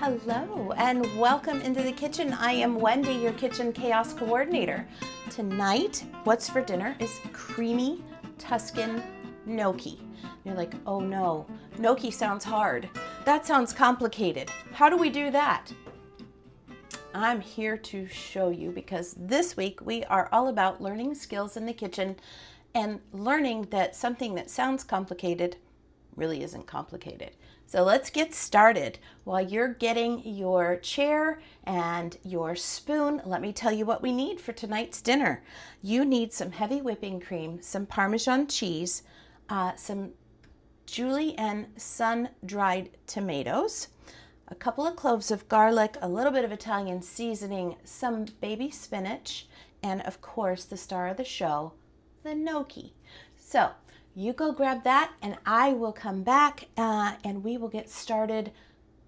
Hello and welcome into the kitchen. I am Wendy, your kitchen chaos coordinator. Tonight, what's for dinner is creamy Tuscan gnocchi. You're like, oh no, gnocchi sounds hard. That sounds complicated. How do we do that? I'm here to show you because this week we are all about learning skills in the kitchen and learning that something that sounds complicated really isn't complicated. So let's get started. While you're getting your chair and your spoon, let me tell you what we need for tonight's dinner. You need some heavy whipping cream, some Parmesan cheese, some julienne sun-dried tomatoes, a couple of cloves of garlic, a little bit of Italian seasoning, some baby spinach, and of course the star of the show, the gnocchi. So you go grab that and I will come back and we will get started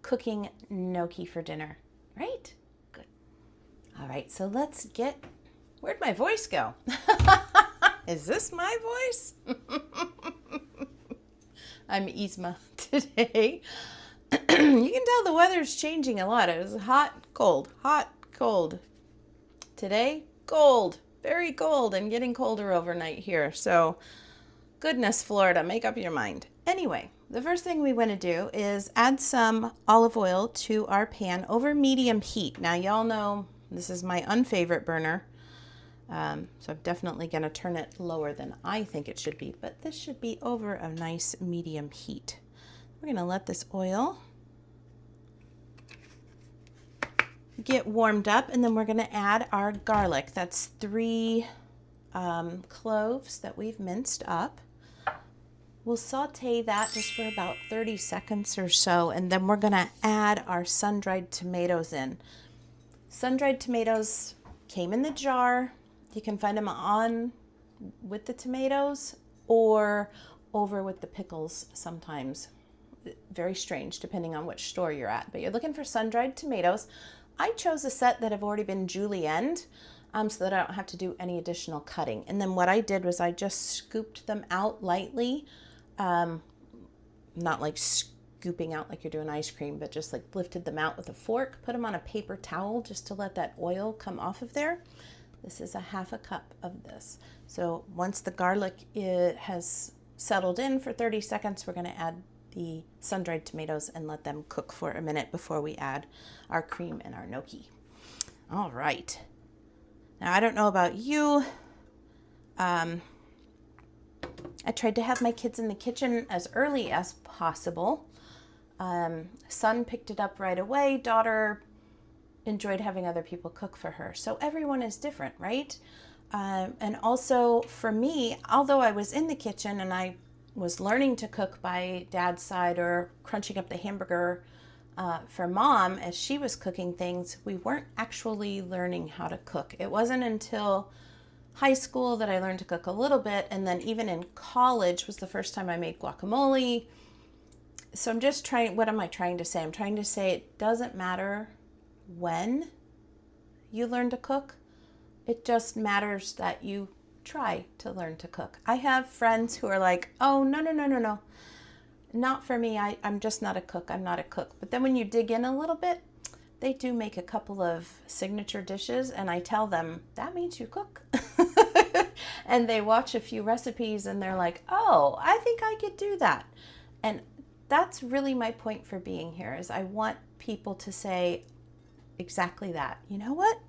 cooking gnocchi for dinner. Right? Good. All right, so let's get, where'd my voice go? Is this my voice? I'm Yzma today. You can tell the weather's changing a lot. It was hot, cold, Today, cold, very cold and getting colder overnight here. So goodness, Florida, make up your mind. Anyway, the first thing we want to do is add some olive oil to our pan over medium heat. Now, y'all know this is my unfavorite burner, so I'm definitely going to turn it lower than I think it should be, but this should be over a nice medium heat. We're going to let this oil get warmed up, and then we're going to add our garlic. That's 3 cloves that we've minced up. We'll saute that just for about 30 seconds or so, and then we're going to add our sun-dried tomatoes in. Sun-dried tomatoes came in the jar. You can find them on with the tomatoes or over with the pickles sometimes. Very strange depending on which store you're at, but you're looking for sun-dried tomatoes. I chose a set that have already been julienned, so that I don't have to do any additional cutting. And then what I did was I just scooped them out lightly, not like scooping out like you're doing ice cream, but just like lifted them out with a fork, put them on a paper towel just to let that oil come off of there. This is a 1/2 cup of this. So once the garlic has settled in for 30 seconds, we're going to add the sun-dried tomatoes and let them cook for a minute before we add our cream and our gnocchi. All right. Now, I don't know about you. I tried to have my kids in the kitchen as early as possible. Son picked it up right away. Daughter enjoyed having other people cook for her. So everyone is different, right? And also for me, although I was in the kitchen and I was learning to cook by dad's side or crunching up the hamburger for mom as she was cooking things, we weren't actually learning how to cook. It wasn't until high school that I learned to cook a little bit, and then even in college was the first time I made guacamole. So I'm just trying, what am I trying to say? I'm trying to say it doesn't matter when you learn to cook. It just matters that you try to learn to cook. I have friends who are like, oh, no. Not for me. I'm just not a cook. I'm not a cook. But then when you dig in a little bit, they do make a couple of signature dishes, and I tell them, that means you cook. And they watch a few recipes and they're like, oh, I think I could do that. And that's really my point for being here, is I want people to say exactly that. You know what?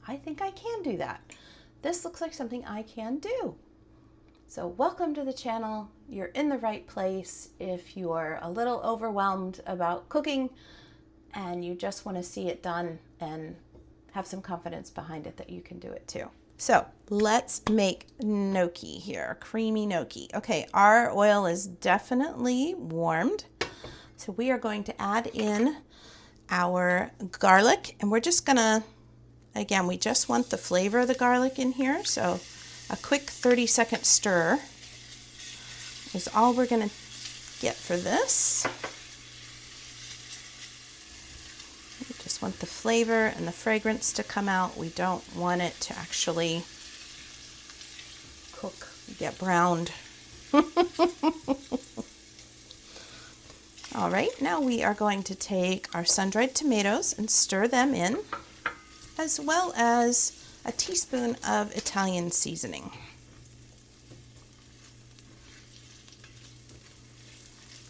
I think I can do that. This looks like something I can do. So welcome to the channel. You're in the right place if you're a little overwhelmed about cooking and you just want to see it done and have some confidence behind it that you can do it too. So let's make gnocchi here, creamy gnocchi. Okay, our oil is definitely warmed. So we are going to add in our garlic, and we're just gonna, again, we just want the flavor of the garlic in here. So a quick 30-second stir is all we're gonna get for this. We just want the flavor and the fragrance to come out. We don't want it to actually cook, get browned. All right, now we are going to take our sun-dried tomatoes and stir them in, as well as a teaspoon of Italian seasoning.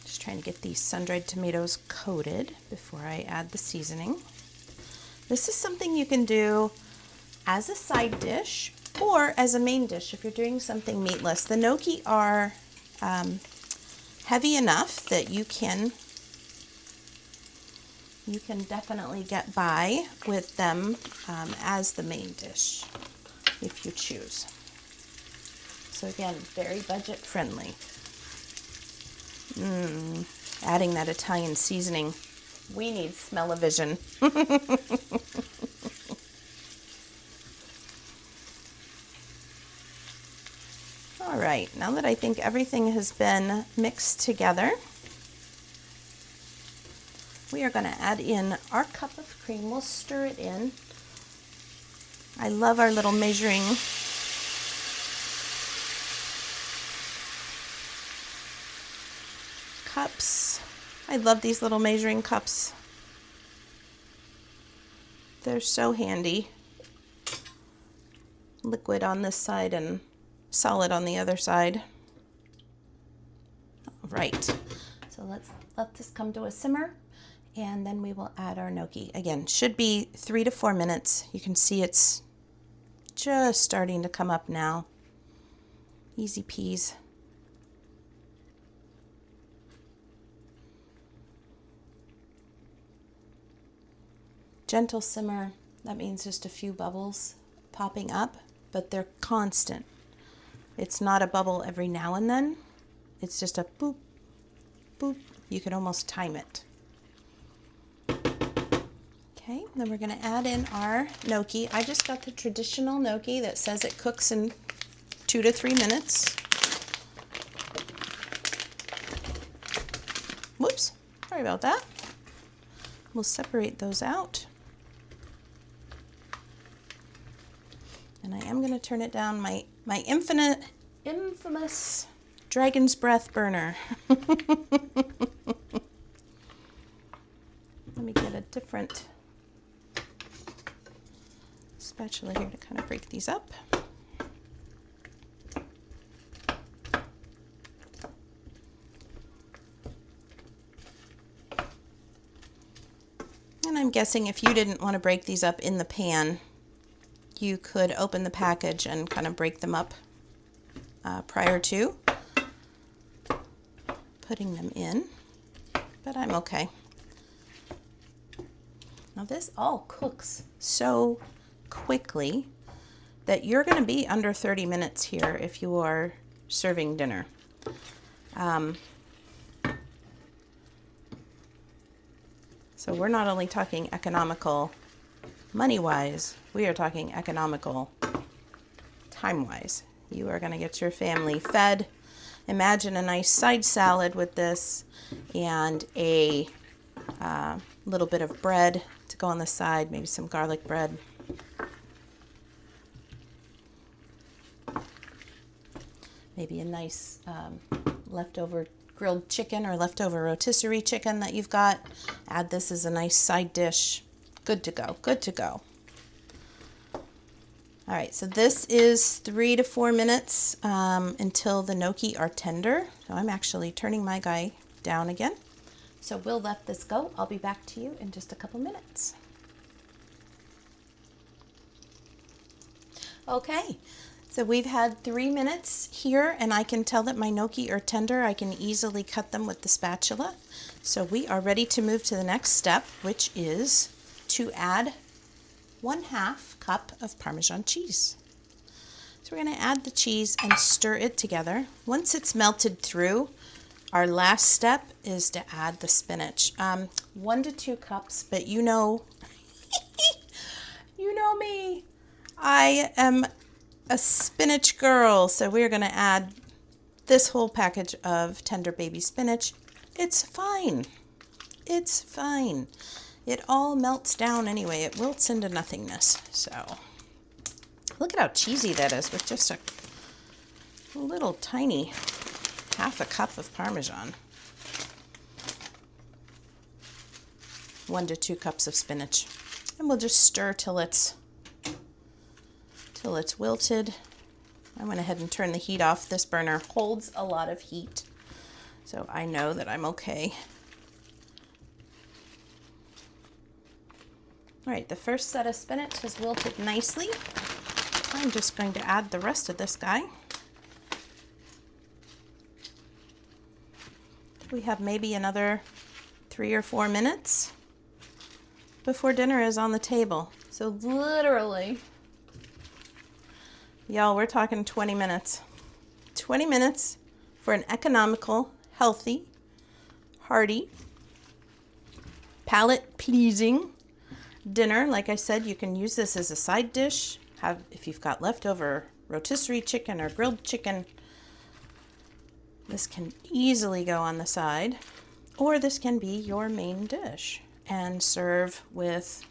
Just trying to get these sun-dried tomatoes coated before I add the seasoning. This is something you can do as a side dish or as a main dish if you're doing something meatless. The gnocchi are heavy enough that you can definitely get by with them as the main dish if you choose. So again, very budget friendly. Adding that Italian seasoning. We need smell-o-vision. All right, now that I think everything has been mixed together, we are going to add in our cup of cream. We'll stir it in. I love our little measuring cups. I love these little measuring cups. They're so handy. Liquid on this side and solid on the other side. All right, so let's let this come to a simmer, and then we will add our gnocchi. Again, should be 3 to 4 minutes. You can see it's just starting to come up now. Easy peas. Gentle simmer, that means just a few bubbles popping up, but they're constant. It's not a bubble every now and then. It's just a boop, boop. You can almost time it. Okay, then we're gonna add in our gnocchi. I just got the traditional gnocchi that says it cooks in 2 to 3 minutes. Whoops, sorry about that. We'll separate those out. And I am going to turn it down, my infamous dragon's breath burner. Let me get a different spatula here to kind of break these up. And I'm guessing if you didn't want to break these up in the pan, you could open the package and kind of break them up prior to putting them in, but I'm okay. Now this all cooks so quickly that you're going to be under 30 minutes here if you are serving dinner. So we're not only talking economical money-wise, we are talking economical time-wise. You are going to get your family fed. Imagine a nice side salad with this and a little bit of bread to go on the side, maybe some garlic bread. Maybe a nice leftover grilled chicken or leftover rotisserie chicken that you've got. Add this as a nice side dish. Good to go, good to go. All right, so this is 3 to 4 minutes until the gnocchi are tender. So I'm actually turning my guy down again. So we'll let this go. I'll be back to you in just a couple minutes. Okay, so we've had 3 minutes here, and I can tell that my gnocchi are tender. I can easily cut them with the spatula. So we are ready to move to the next step, which is to add 1/2 cup of Parmesan cheese. So we're going to add the cheese and stir it together. Once it's melted through, our last step is to add the spinach. 1 to 2 cups, but you know, you know me. I am a spinach girl, so we're going to add this whole package of tender baby spinach. It's fine. It's fine. It all melts down anyway. It wilts into nothingness. So look at how cheesy that is with just a little tiny 1/2 cup of Parmesan. 1 to 2 cups of spinach. And we'll just stir till it's wilted. I went ahead and turned the heat off. This burner holds a lot of heat, so I know that I'm okay. All right, the first set of spinach has wilted nicely. I'm just going to add the rest of this guy. We have maybe another 3 or 4 minutes before dinner is on the table. So literally, y'all, we're talking 20 minutes. 20 minutes for an economical, healthy, hearty, palate-pleasing dinner. Like I said, you can use this as a side dish. If you've got leftover rotisserie chicken or grilled chicken, this can easily go on the side, or this can be your main dish and serve with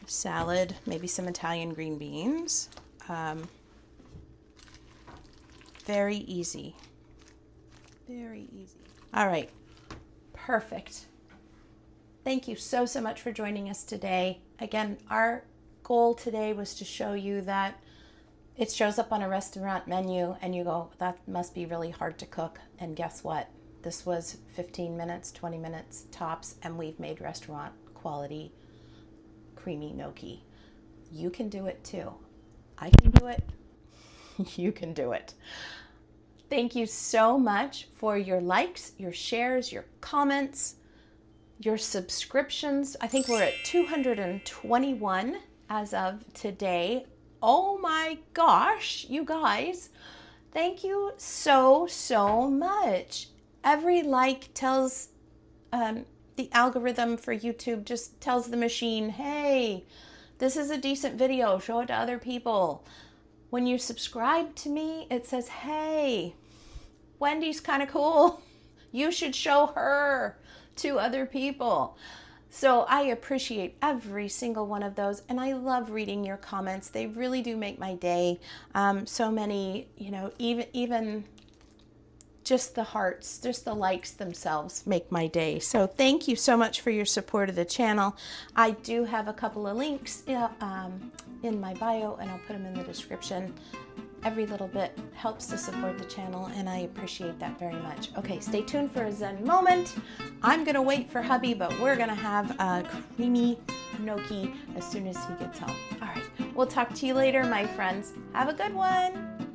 salad, maybe some Italian green beans. Very easy. Very easy. All right. Perfect. Thank you so much for joining us today. Again, our goal today was to show you that it shows up on a restaurant menu and you go, that must be really hard to cook. And guess what? This was 15 minutes, 20 minutes tops, and we've made restaurant quality creamy gnocchi. You can do it too. I can do it. You can do it. Thank you so much for your likes, your shares, your comments, your subscriptions. I think we're at 221 as of today. Oh my gosh, you guys, thank you so much. Every like tells the algorithm for YouTube, just tells the machine, hey, this is a decent video, show it to other people. When you subscribe to me, it says, hey, Wendy's kind of cool. You should show her to other people. So I appreciate every single one of those, and I love reading your comments. They really do make my day. So many, even just the hearts, just the likes themselves make my day. So thank you so much for your support of the channel. I do have a couple of links in my bio, and I'll put them in the description. Every little bit helps to support the channel, and I appreciate that very much. Okay, stay tuned for a Zen moment. I'm gonna wait for hubby, but we're gonna have a creamy gnocchi as soon as he gets home. All right, we'll talk to you later, my friends. Have a good one.